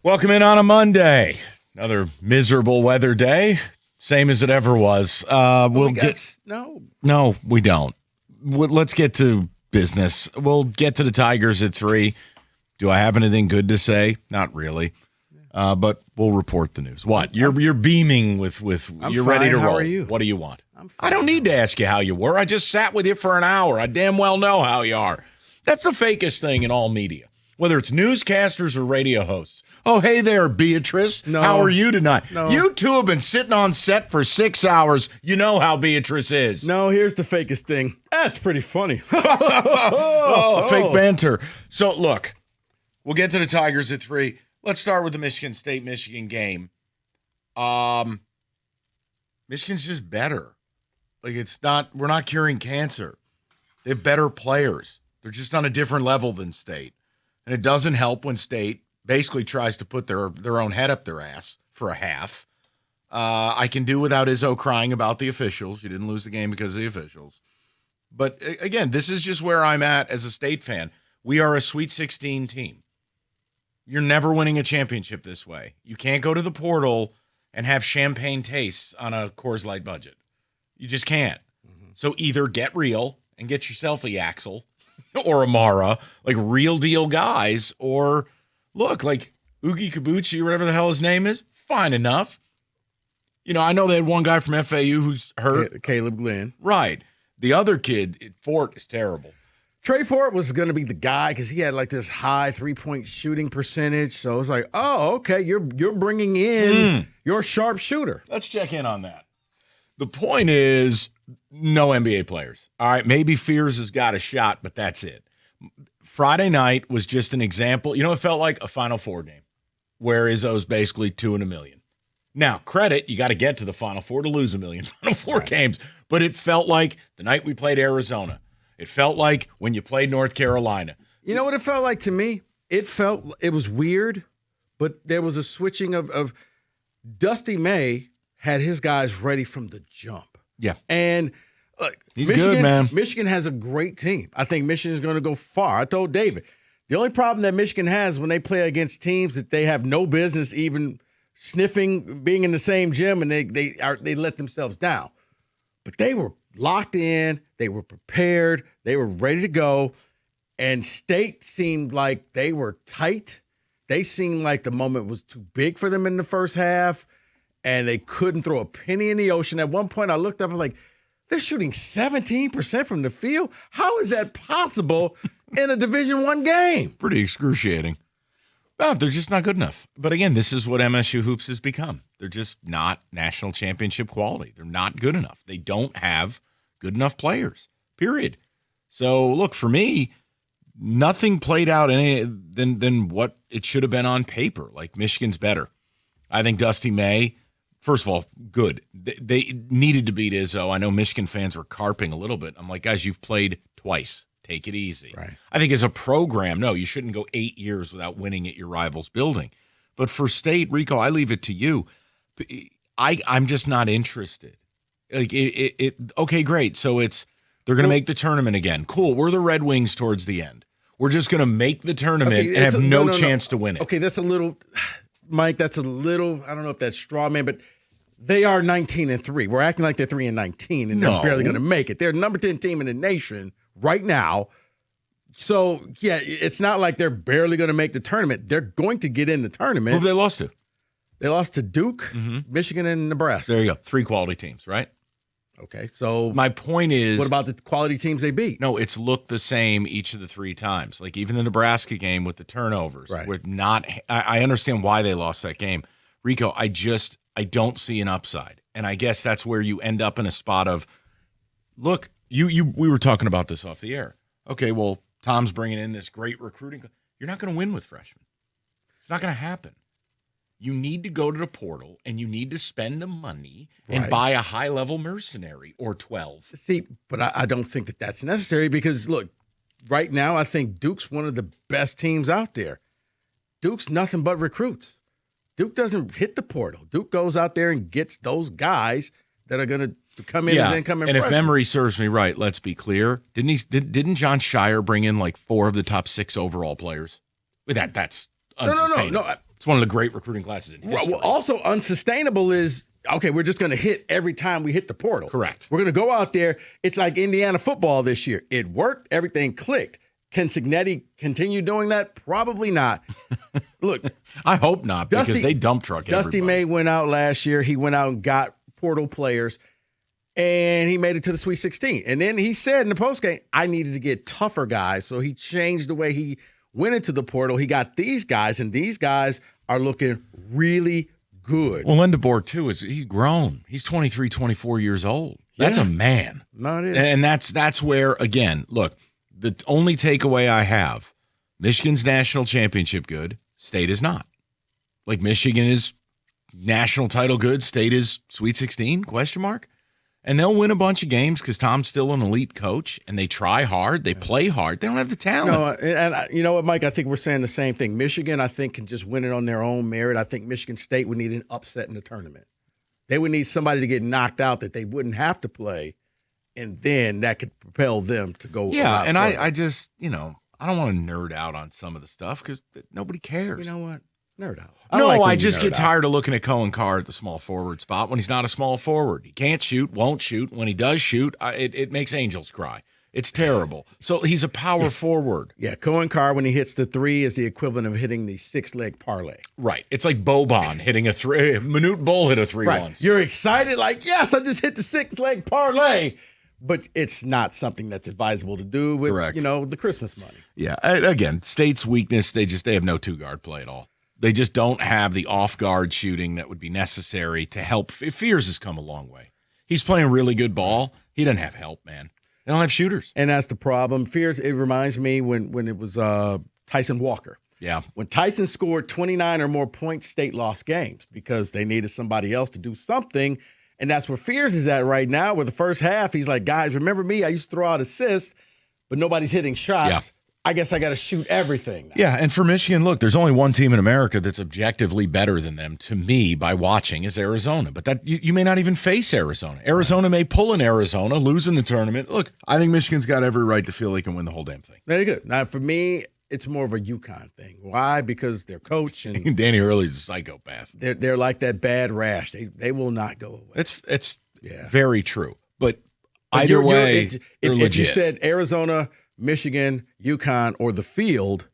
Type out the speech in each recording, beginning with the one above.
Welcome in on a Monday. Another miserable weather day, same as it ever was. We'll get snow. No, we don't. Let's get to business. We'll get to the Tigers at 3. Do I have anything good to say? Not really. But we'll report the news. What? You're beaming with you're fine. Ready to roll. How are you? What do you want? I'm fine. I don't need to ask you how you were. I just sat with you for an hour. I damn well know how you are. That's the fakest thing in all media, whether it's newscasters or radio hosts. Oh, hey there, Beatrice. No. How are you tonight? No. You two have been sitting on set for 6 hours. You know how Beatrice is. No, here's the fakest thing. That's pretty funny. Fake banter. So, look, we'll get to the Tigers at 3. Let's start with the Michigan State-Michigan game. Michigan's just better. Like, we're not curing cancer. They have better players. They're just on a different level than State. And it doesn't help when State basically tries to put their own head up their ass for a half. I can do without Izzo crying about the officials. You didn't lose the game because of the officials. But, again, this is just where I'm at as a State fan. We are a Sweet 16 team. You're never winning a championship this way. You can't go to the portal and have champagne tastes on a Coors Light budget. You just can't. Mm-hmm. So either get real and get yourself a Yaxel or a Mara, like real deal guys, or look, like Oogie Kabuchi or whatever the hell his name is, fine enough. You know, I know they had one guy from FAU who's hurt. Caleb Glenn. Right. The other kid, Fort, is terrible. Trey Fort was going to be the guy because he had like this high 3-point shooting percentage. So it was like, oh, okay, you're bringing in your sharp shooter. Let's check in on that. The point is no NBA players. All right, maybe Fears has got a shot, but that's it. Friday night was just an example. You know, it felt like a Final Four game where Izzo's basically 2 in a million. Now, credit, you got to get to the Final Four to lose a million Final Four games, but it felt like the night we played Arizona. It felt like when you played North Carolina. You know what it felt like to me? It was weird, but there was a switching of Dusty May had his guys ready from the jump. Yeah. And he's good, man. Michigan has a great team. I think Michigan is going to go far. I told David, the only problem that Michigan has when they play against teams that they have no business even sniffing, being in the same gym, and they let themselves down. But they were locked in, they were prepared, they were ready to go, and State seemed like they were tight. They seemed like the moment was too big for them in the first half, and they couldn't throw a penny in the ocean. At one point, I looked up and like, they're shooting 17% from the field? How is that possible in a Division I game? Pretty excruciating. No, they're just not good enough. But again, this is what MSU Hoops has become. They're just not national championship quality. They're not good enough. They don't have good enough players, period. So, look, for me, nothing played out any than what it should have been on paper. Like, Michigan's better. I think Dusty May, first of all, good. They needed to beat Izzo. I know Michigan fans were carping a little bit. I'm like, guys, you've played twice. Take it easy. Right. I think as a program, no, you shouldn't go 8 years without winning at your rival's building. But for State, Rico, I leave it to you. I'm just not interested. Like okay, great. So they're going to make the tournament again. Cool. We're the Red Wings towards the end. We're just going to make the tournament and have no chance to win it. Okay, that's a little, Mike. That's a little. I don't know if that's straw man, but they are 19-3. We're acting like they're 3-19, and they're barely going to make it. They're the number 10 team in the nation right now. So yeah, it's not like they're barely going to make the tournament. They're going to get in the tournament. Who have they lost to? They lost to Duke, Michigan, and Nebraska. There you go. 3 quality teams, right? Okay, so my point is, what about the quality teams they beat? No, it's looked the same each of the 3 times. Like even the Nebraska game with the turnovers. Right. With not, I understand why they lost that game. Rico, I don't see an upside, and I guess that's where you end up in a spot of, look, we were talking about this off the air. Okay, well, Tom's bringing in this great recruiting. You're not going to win with freshmen. It's not going to happen. You need to go to the portal, and you need to spend the money and buy a high-level mercenary or 12. See, but I don't think that that's necessary because, look, right now I think Duke's one of the best teams out there. Duke's nothing but recruits. Duke doesn't hit the portal. Duke goes out there and gets those guys that are going to come in as incoming freshmen. And if memory serves me right, let's be clear, didn't John Shire bring in like 4 of the top 6 overall players? That's unsustainable. No. It's one of the great recruiting classes in history. Well, also unsustainable is, okay, we're just going to hit every time we hit the portal. Correct. We're going to go out there. It's like Indiana football this year. It worked. Everything clicked. Can Signetti continue doing that? Probably not. Look. I hope not, because they dump truck Dusty everybody. May went out last year. He went out and got portal players, and he made it to the Sweet 16. And then he said in the postgame, I needed to get tougher guys. So he changed the way he went into the portal. He got these guys, and these guys are looking really good. Well, Lindebor, too, he's grown. He's 23, 24 years old. That's a man. No, it is. And that's where, again, look, the only takeaway I have, Michigan's national championship good, State is not. Like, Michigan is national title good, State is Sweet 16, question mark? And they'll win a bunch of games because Tom's still an elite coach, and they try hard, they play hard. They don't have the talent. No, and you know what, Mike? I think we're saying the same thing. Michigan, I think, can just win it on their own merit. I think Michigan State would need an upset in the tournament. They would need somebody to get knocked out that they wouldn't have to play, and then that could propel them to go. Yeah, and I just, I don't want to nerd out on some of the stuff because nobody cares. You know what? Nerd out. I just get tired of looking at Cohen Carr at the small forward spot when he's not a small forward. He can't shoot, won't shoot. When he does shoot, it makes angels cry. It's terrible. So he's a power forward. Yeah, Cohen Carr, when he hits the three, is the equivalent of hitting the 6-leg parlay. Right. It's like Boban hitting a three. Manute Bol hit a three once. You're excited, like, yes, I just hit the 6-leg parlay. But it's not something that's advisable to do with, the Christmas money. Yeah. Again, State's weakness, they have no two-guard play at all. They just don't have the off-guard shooting that would be necessary to help. Fears has come a long way. He's playing really good ball. He doesn't have help, man. They don't have shooters. And that's the problem. Fears, it reminds me when it was Tyson Walker. Yeah. When Tyson scored 29 or more points, State lost games because they needed somebody else to do something. And that's where Fears is at right now, where the first half, he's like, guys, remember me? I used to throw out assists, but nobody's hitting shots. Yeah. I guess I got to shoot everything now. Yeah, and for Michigan, look, there's only one team in America that's objectively better than them, to me, by watching, is Arizona. But that you may not even face Arizona. Arizona may pull in Arizona, lose in the tournament. Look, I think Michigan's got every right to feel they can win the whole damn thing. Very good. Now, for me, it's more of a UConn thing. Why? Because their coach and Danny Hurley's a psychopath. They're like that bad rash. They will not go away. It's very true. But either way, they're legit. If you said Arizona, Michigan, UConn, or the field,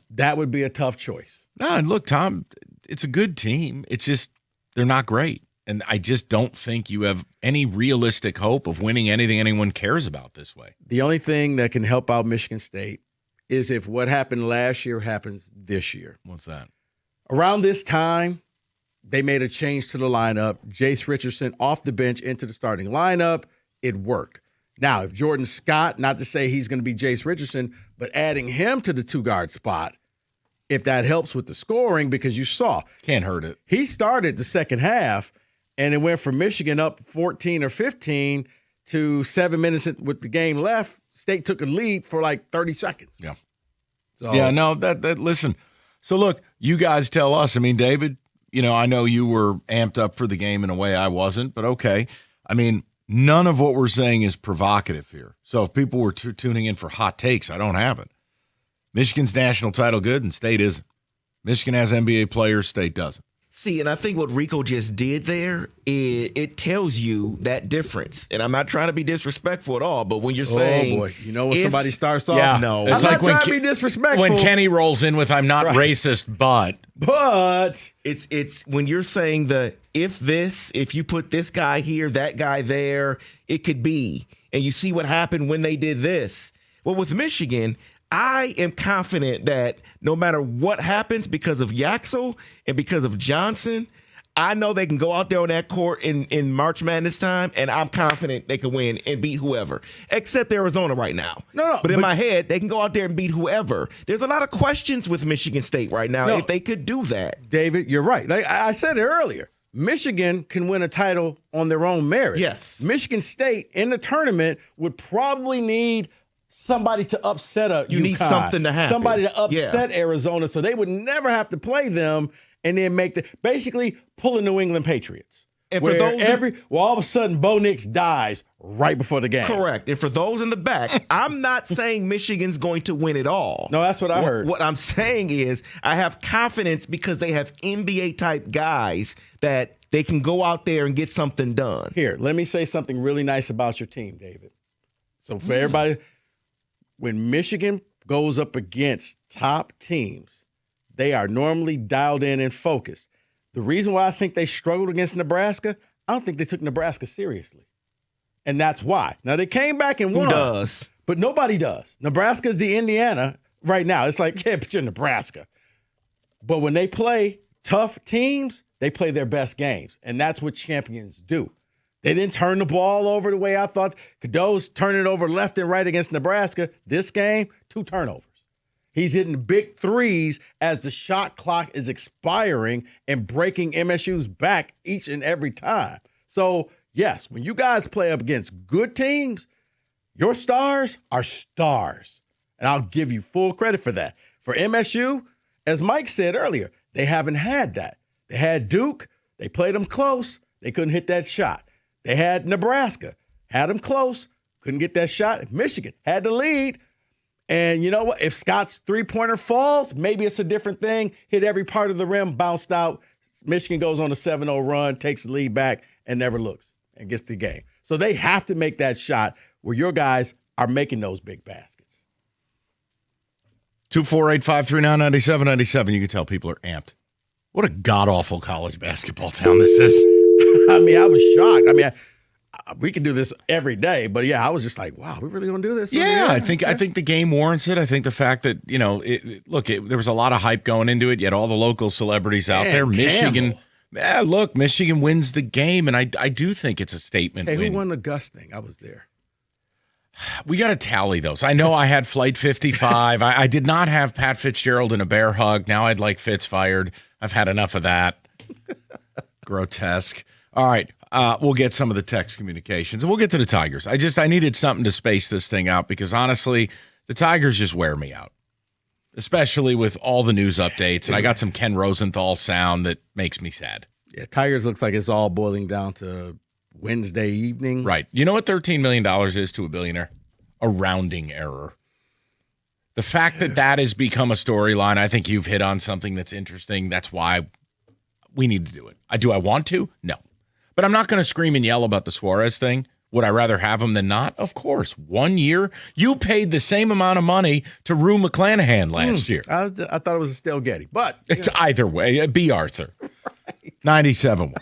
that would be a tough choice. No, and look, Tom, it's a good team. It's just they're not great. And I just don't think you have any realistic hope of winning anything anyone cares about this way. The only thing that can help out Michigan State is if what happened last year happens this year. What's that? Around this time, they made a change to the lineup. Jace Richardson off the bench into the starting lineup. It worked. Now, if Jordan Scott, not to say he's going to be Jace Richardson, but adding him to the two-guard spot, if that helps with the scoring, because you saw. Can't hurt it. He started the second half, and it went from Michigan up 14 or 15 to 7 minutes with the game left. State took a lead for like 30 seconds. Yeah. So, listen. So, look, you guys tell us. I mean, David, I know you were amped up for the game in a way I wasn't, but okay. I mean, none of what we're saying is provocative here. So if people were tuning in for hot takes, I don't have it. Michigan's national title good and State isn't. Michigan has NBA players, State doesn't. See, and I think what Rico just did there, it tells you that difference. And I'm not trying to be disrespectful at all, but when you're saying, oh boy, when somebody starts off, no, it's like trying to be disrespectful. When Kenny rolls in with "I'm not racist," but it's when you're saying if you put this guy here, that guy there, it could be, and you see what happened when they did this. Well, with Michigan, I am confident that no matter what happens because of Yaxel and because of Johnson, I know they can go out there on that court in March Madness time, and I'm confident they can win and beat whoever, except Arizona right now. But in my head, they can go out there and beat whoever. There's a lot of questions with Michigan State right now if they could do that. David, you're right. Like I said it earlier, Michigan can win a title on their own merit. Yes. Michigan State in the tournament would probably need somebody to upset You need something to happen. Somebody to upset Arizona so they would never have to play them and then basically pull a New England Patriots. And where for those all of a sudden Bo Nix dies right before the game. correct. And for those in the back, I'm not saying Michigan's going to win it all. No, that's what I heard. What I'm saying is I have confidence because they have NBA type guys that they can go out there and get something done. Here, let me say something really nice about your team, David. So for everybody, when Michigan goes up against top teams, they are normally dialed in and focused. The reason why I think they struggled against Nebraska, I don't think they took Nebraska seriously. And that's why. Now, they came back and won. Who does? But nobody does. Nebraska's the Indiana right now. It's like, yeah, but you're Nebraska. But when they play tough teams, they play their best games. And that's what champions do. They didn't turn the ball over the way I thought. Cadeau's turning it over left and right against Nebraska. This game, 2 turnovers. He's hitting big threes as the shot clock is expiring and breaking MSU's back each and every time. So, yes, when you guys play up against good teams, your stars are stars. And I'll give you full credit for that. For MSU, as Mike said earlier, they haven't had that. They had Duke. They played them close. They couldn't hit that shot. They had Nebraska. Had them close. Couldn't get that shot. Michigan had the lead. And you know what? If Scott's three-pointer falls, maybe it's a different thing. Hit every part of the rim, bounced out. Michigan goes on a 7-0 run, takes the lead back, and never looks and gets the game. So they have to make that shot where your guys are making those big baskets. 248-539-9797. You can tell people are amped. What a god-awful college basketball town this is. I mean, I was shocked. I mean, we can do this every day, but yeah, I was just like, wow, we really gonna do this? Yeah, I think the game warrants it. I think the fact that, you know, there was a lot of hype going into it, yet all the local celebrities out there. Michigan, Michigan wins the game, and I do think it's a statement win. Who won the Gus thing? I was there. We got to tally those. I know I had Flight 55. I did not have Pat Fitzgerald in a bear hug. Now I'd like Fitz fired. I've had enough of that. Grotesque. All right. We'll get some of the text communications, and we'll get to the Tigers. I needed something to space this thing out because, honestly, the Tigers just wear me out, especially with all the news updates. And I got some Ken Rosenthal sound that makes me sad. Yeah, Tigers looks like it's all boiling down to Wednesday evening. Right. You know what $13 million is to a billionaire? A rounding error. The fact that has become a storyline, I think you've hit on something that's interesting. That's why we need to do it. Do I want to? No. But I'm not going to scream and yell about the Suarez thing. Would I rather have him than not? Of course. 1 year. You paid the same amount of money to Rue McClanahan last year. I thought it was still Getty, but it's either way. B. Arthur. Right. 97.1.